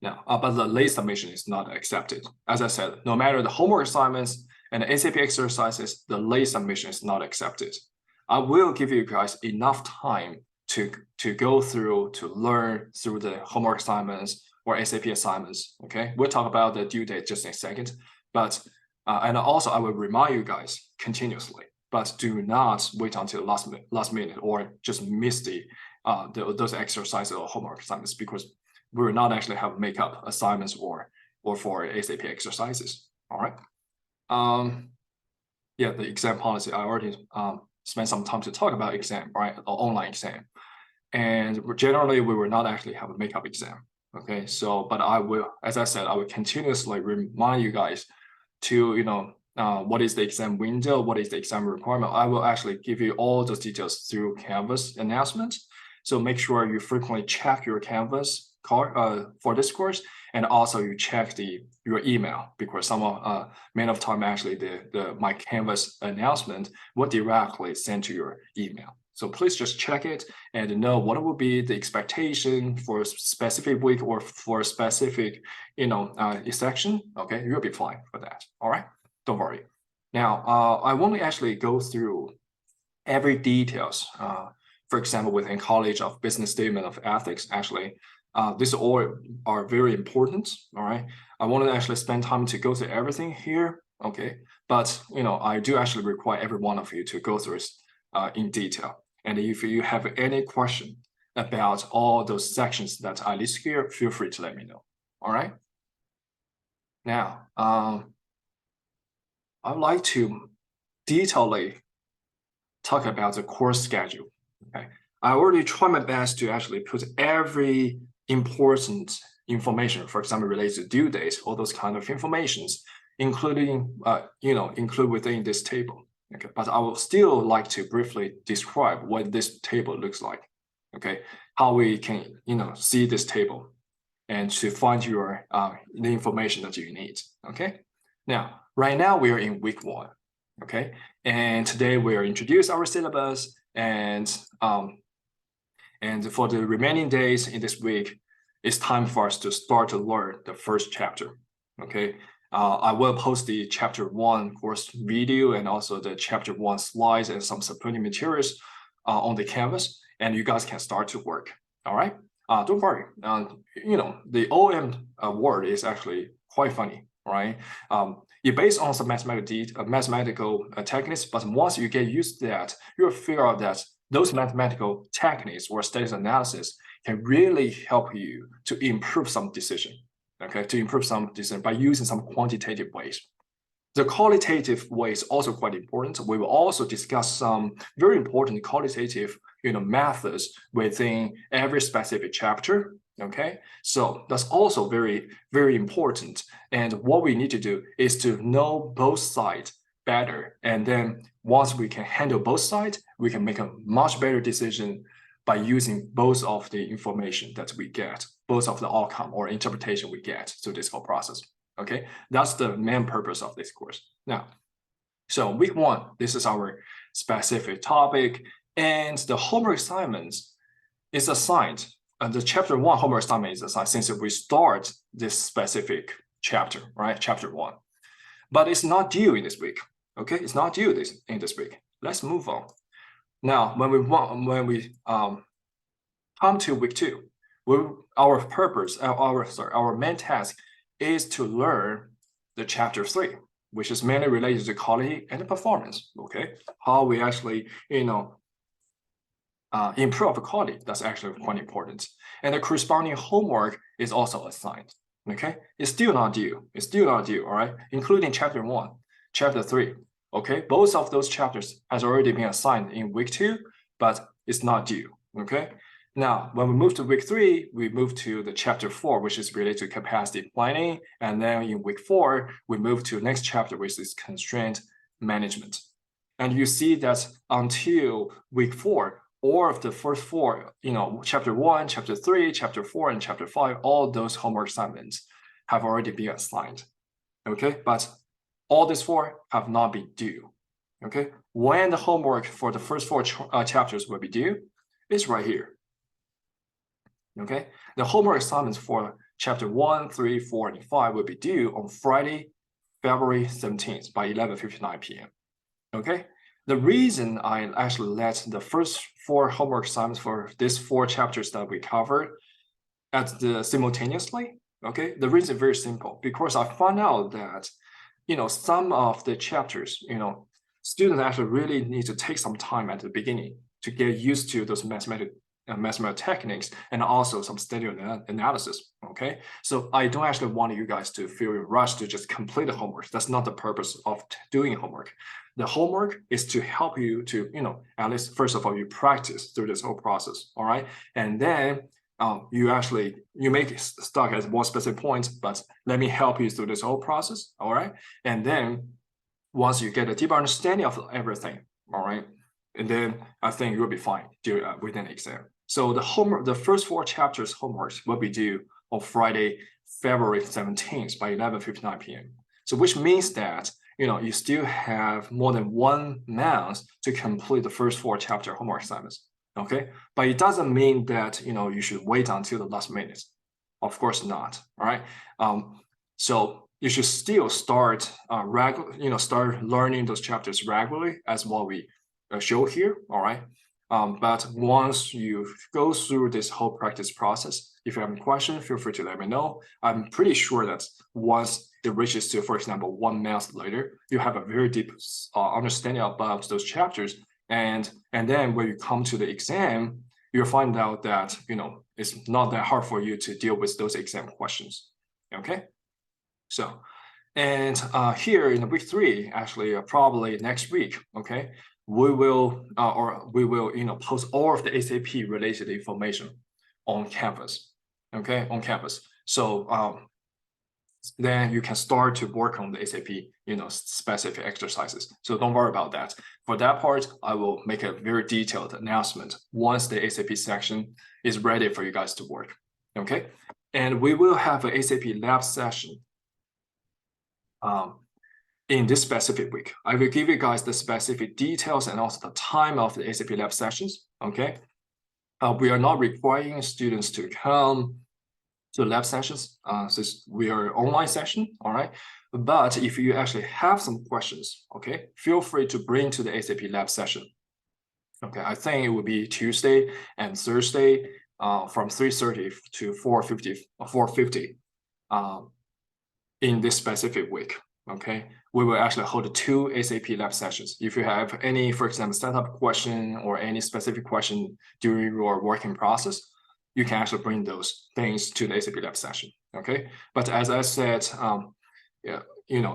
Now, but the late submission is not accepted. As I said, no matter the homework assignments and the ASAP exercises, the late submission is not accepted. I will give you guys enough time to go through, to learn through the homework assignments or ASAP assignments. Okay, we'll talk about the due date just in a second. But and also I will remind you guys continuously, but do not wait until last minute or just miss those exercises or homework assignments, because we will not actually have makeup assignments or for ASAP exercises. All right. yeah, the exam policy, I already spent some time to talk about exam, right? Or online exam. And generally, we will not actually have a makeup exam. Okay, so, but I will, as I said, I will continuously remind you guys to, what is the exam window, what is the exam requirement. I will actually give you all those details through Canvas announcements. So make sure you frequently check your Canvas card for this course, and also you check your email, because many of time actually my Canvas announcement will directly send to your email. So please just check it and know what will be the expectation for a specific week or for a specific, section. Okay, you'll be fine for that. All right, don't worry. Now, I won't actually go through every details. For example, within College of Business Statement of Ethics, actually, these all are very important. All right, I want to actually spend time to go through everything here. Okay, but I do actually require every one of you to go through it in detail. And if you have any question about all those sections that I list here, feel free to let me know. All right. Now, I would like to detailedly talk about the course schedule. Okay, I already try my best to actually put every important information, for example, related to due dates, all those kind of informations, include within this table. Okay, but I would still like to briefly describe what this table looks like. Okay, how we can see this table and to find the information that you need. Okay, now right now we are in week 1. Okay, and today we are introduce our syllabus, and for the remaining days in this week, it's time for us to start to learn the first chapter. Okay, I will post the chapter 1 course video and also the chapter 1 slides and some supporting materials on the Canvas, and you guys can start to work. All right, don't worry. The OM word is actually quite funny, right? It's based on some mathematical techniques, but once you get used to that, you'll figure out that those mathematical techniques or status analysis can really help you to improve some decision. Okay, to improve some decision by using some quantitative ways. The qualitative way is also quite important. We will also discuss some very important qualitative methods within every specific chapter. Okay, so that's also very, very important. And what we need to do is to know both sides better. And then once we can handle both sides, we can make a much better decision by using both of the information that we get, both of the outcome or interpretation we get through this whole process. Okay, that's the main purpose of this course. Now, so week 1, this is our specific topic, and the homework assignments is assigned. The chapter 1 homework assignment is assigned since we start this specific chapter, right? Chapter 1, but it's not due in this week. Okay, it's not due in this week. Let's move on. Now, when we come to week 2, our main task is to learn the chapter 3, which is mainly related to quality and performance. Okay, how we actually improve the quality. That's actually quite important, and the corresponding homework is also assigned. Okay, it's still not due. All right, including chapter 1, chapter 3. Okay, both of those chapters has already been assigned in week 2, but it's not due. Okay, now when we move to week 3, we move to the chapter 4, which is related to capacity planning, and then in week 4 we move to the next chapter, which is constraint management. And you see that until week 4, all of the first 4, chapter 1, chapter 3, chapter 4, and chapter 5, all those homework assignments have already been assigned. Okay, but all these 4 have not been due. Okay, when the homework for the first 4 chapters will be due is right here. Okay, the homework assignments for chapter 1, 3, 4, and 5 will be due on Friday, February 17th by 11:59 p.m. Okay, the reason I actually let the first 4 homework assignments for these 4 chapters that we covered simultaneously, okay, the reason is very simple, because I found out that some of the chapters, students actually really need to take some time at the beginning to get used to those mathematical mathematical techniques, and also some statistic analysis. Okay, so I don't actually want you guys to feel rushed to just complete the homework. That's not the purpose of doing homework. The homework is to help you to, at least first of all, you practice through this whole process. All right, and then you make stuck at one specific point, but let me help you through this whole process. All right, and then once you get a deeper understanding of everything, all right, and then I think you'll be fine within the exam. So the first 4 chapters homeworks will be due on Friday, February 17th by 11:59 p.m. So which means that you still have more than 1 month to complete the first 4 chapter homework assignments. Okay, but it doesn't mean that you should wait until the last minute. Of course not. All right. So you should still start start learning those chapters regularly as what we show here. All right. But once you go through this whole practice process, if you have any questions, feel free to let me know. I'm pretty sure that once it reaches to, for example, 1 month later, you have a very deep understanding about those chapters. And then when you come to the exam, you'll find out that, it's not that hard for you to deal with those exam questions. Okay. So, and here in week 3, actually, probably next week, okay, we will post all of the SAP related information on Canvas, okay, on Canvas. So then you can start to work on the SAP, specific exercises. So don't worry about that. For that part, I will make a very detailed announcement once the SAP section is ready for you guys to work, okay? And we will have an SAP lab session in this specific week. I will give you guys the specific details and also the time of the SAP lab sessions, okay? We are not requiring students to come to lab sessions, since we are online session, all right? But if you actually have some questions, okay, feel free to bring to the SAP lab session. Okay, I think it will be Tuesday and Thursday from 3:30 to 4:50 in this specific week, okay? We will actually hold 2 SAP lab sessions. If you have any, for example, setup question or any specific question during your working process, you can actually bring those things to the SAP lab session, okay? But as I said,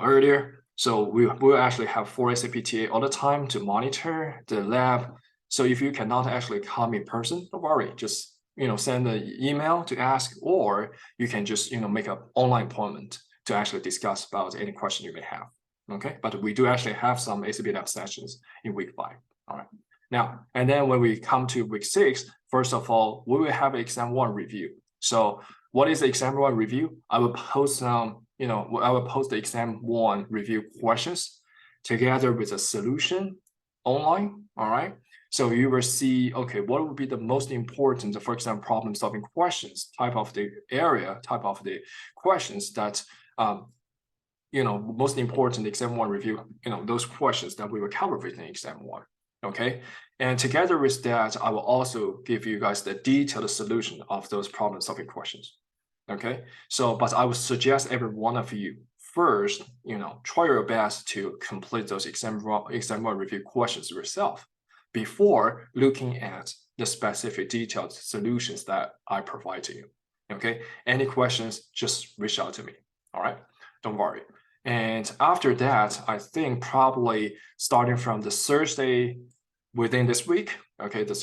earlier, so we will actually have 4 SAP TA all the time to monitor the lab. So if you cannot actually come in person, don't worry, just send an email to ask, or you can just make an online appointment to actually discuss about any question you may have, okay? But we do actually have some SAP lab sessions in week 5, all right? Now, and then when we come to week 6, first of all, we will have exam 1 review. So what is the exam 1 review? I will post I will post the exam 1 review questions together with a solution online, all right? So you will see, okay, what would be the most important, for example, problem solving questions, type of the area, type of the questions that, most important exam 1 review, those questions that we will cover within exam 1. Okay, and together with that, I will also give you guys the detailed solution of those problem solving questions. Okay, so but I would suggest every one of you first, try your best to complete those exam 1 review questions yourself before looking at the specific detailed solutions that I provide to you. Okay, any questions, just reach out to me. All right, don't worry. And after that, I think probably starting from the Thursday within this week, okay, the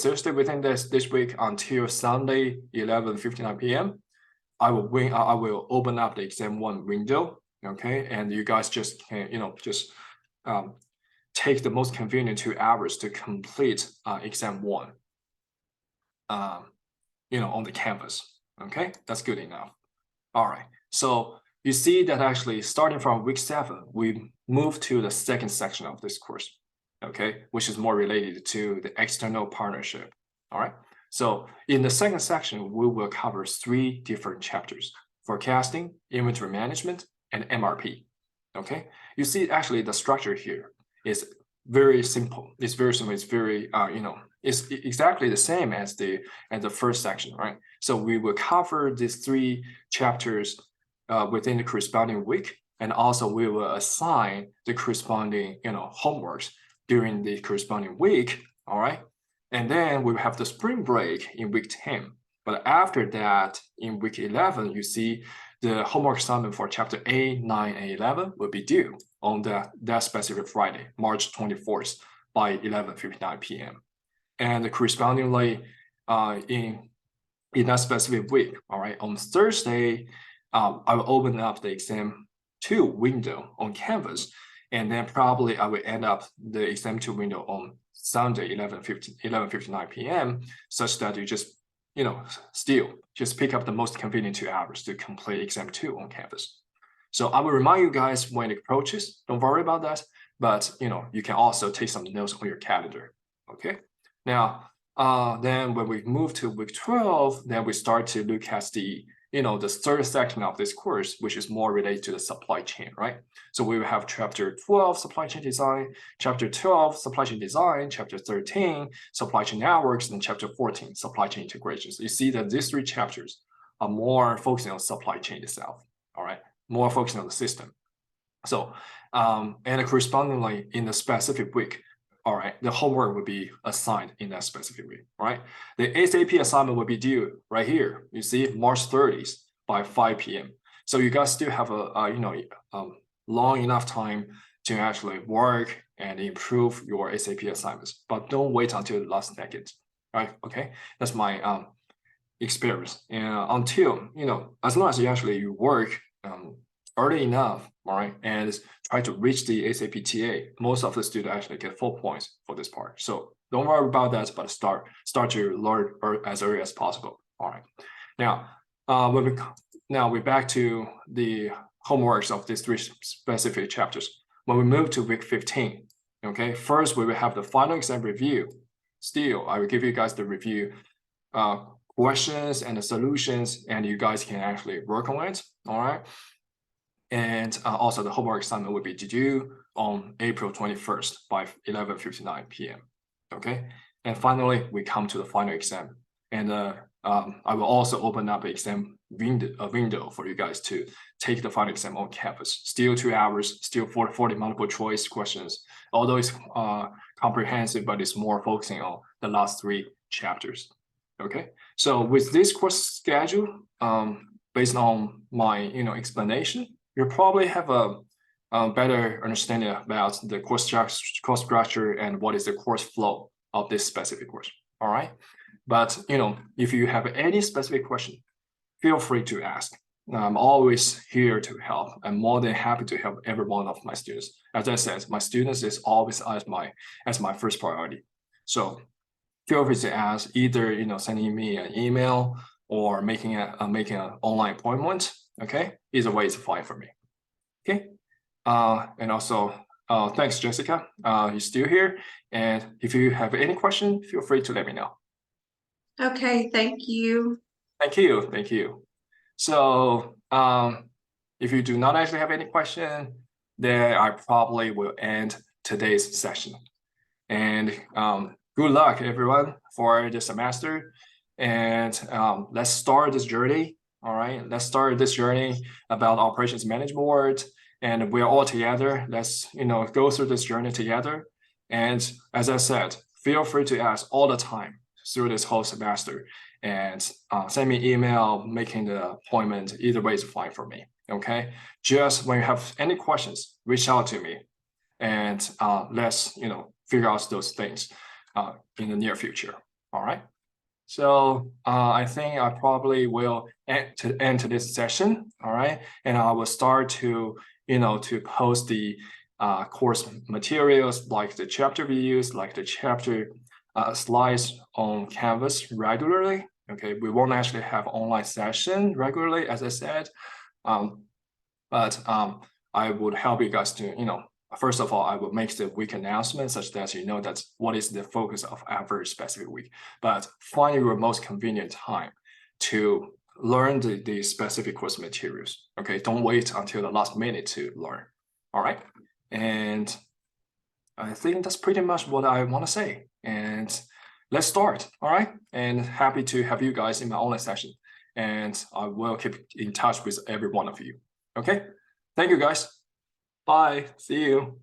Thursday within this week until Sunday 11:59 p.m., I will open up the exam 1 window, okay, and you guys just can take the most convenient 2 hours to complete exam 1, on the Canvas. Okay, that's good enough. All right, so you see that actually starting from week 7, we move to the second section of this course, okay, which is more related to the external partnership. All right, so in the second section, we will cover 3 different chapters: forecasting, inventory management, and MRP. Okay, you see actually the structure here is very simple. It's very simple. It's very it's exactly the same as the first section, right? So we will cover these 3 chapters within the corresponding week, and also we will assign the corresponding homeworks during the corresponding week. All right, And then we have the spring break in week 10. But after that, in week 11, you see the homework assignment for chapter 8, 9, and 11 will be due on that specific Friday, March 24th by 11:59 p.m. And correspondingly, in that specific week, all right, on Thursday, I will open up the exam 2 window on Canvas, and then probably I will end up the exam 2 window on Sunday, 11:59 p.m., such that you just, still just pick up the most convenient 2 hours to complete exam 2 on Canvas. So I will remind you guys when it approaches. Don't worry about that. But, you can also take some notes on your calendar. Okay. Now, then when we move to week 12, then we start to look at the the third section of this course, which is more related to the supply chain, right? So we will have chapter 12, supply chain design, chapter 12, supply chain design, chapter 13, supply chain networks, and chapter 14, supply chain integrations. You see that these 3 chapters are more focusing on supply chain itself, all right? More focusing on the system. So, and correspondingly in the specific week, all right, the homework will be assigned in that specific week, right? The SAP assignment will be due right here. You see, March 30th by 5 p.m. So you guys still have a long enough time to actually work and improve your SAP assignments, but don't wait until the last second, right? Okay, that's my experience. And until as long as you work early enough, all right, and try to reach the SAP TA, most of the students actually get 4 points for this part. So don't worry about that, but start to learn as early as possible. All right. Now, we're back to the homeworks of these 3 specific chapters. When we move to week 15, okay, first we will have the final exam review. Still, I will give you guys the review questions and the solutions, and you guys can actually work on it. All right. And also the homework assignment will be due on April 21st by 11:59 p.m. Okay. And finally, we come to the final exam. And I will also open up an exam window for you guys to take the final exam on campus. Still 2 hours, still 40 multiple choice questions. Although it's comprehensive, but it's more focusing on the last 3 chapters. Okay. So with this course schedule, based on my explanation, you probably have a better understanding about the course structure and what is the course flow of this specific course. All right. But if you have any specific question, feel free to ask. I'm always here to help. I'm more than happy to help every one of my students. As I said, my students is always as my first priority. So feel free to ask, either sending me an email or making an online appointment. Okay, either way is fine for me. Okay, and also thanks, Jessica. You're still here, and if you have any question, feel free to let me know. Okay, thank you. Thank you. So if you do not actually have any question, then I probably will end today's session. And good luck, everyone, for the semester. And let's start this journey. All right, let's start this journey about operations management board, and we're all together. Let's go through this journey together. And as I said, feel free to ask all the time through this whole semester, and send me email, making the appointment. Either way is fine for me. Okay, just when you have any questions, reach out to me, and let's figure out those things in the near future. All right. So I think I probably will end this session. All right, and I will start to to post the course materials, like the chapter views, like the chapter slides on Canvas regularly. Okay, we won't actually have online session regularly, as I said, but I would help you guys to first of all, I will make the week announcement such that you know that's what is the focus of every specific week. But find your most convenient time to learn the specific course materials. Okay, don't wait until the last minute to learn. All right, and I think that's pretty much what I want to say. And let's start. All right, and happy to have you guys in my online session. And I will keep in touch with every one of you. Okay, thank you guys. Bye. See you.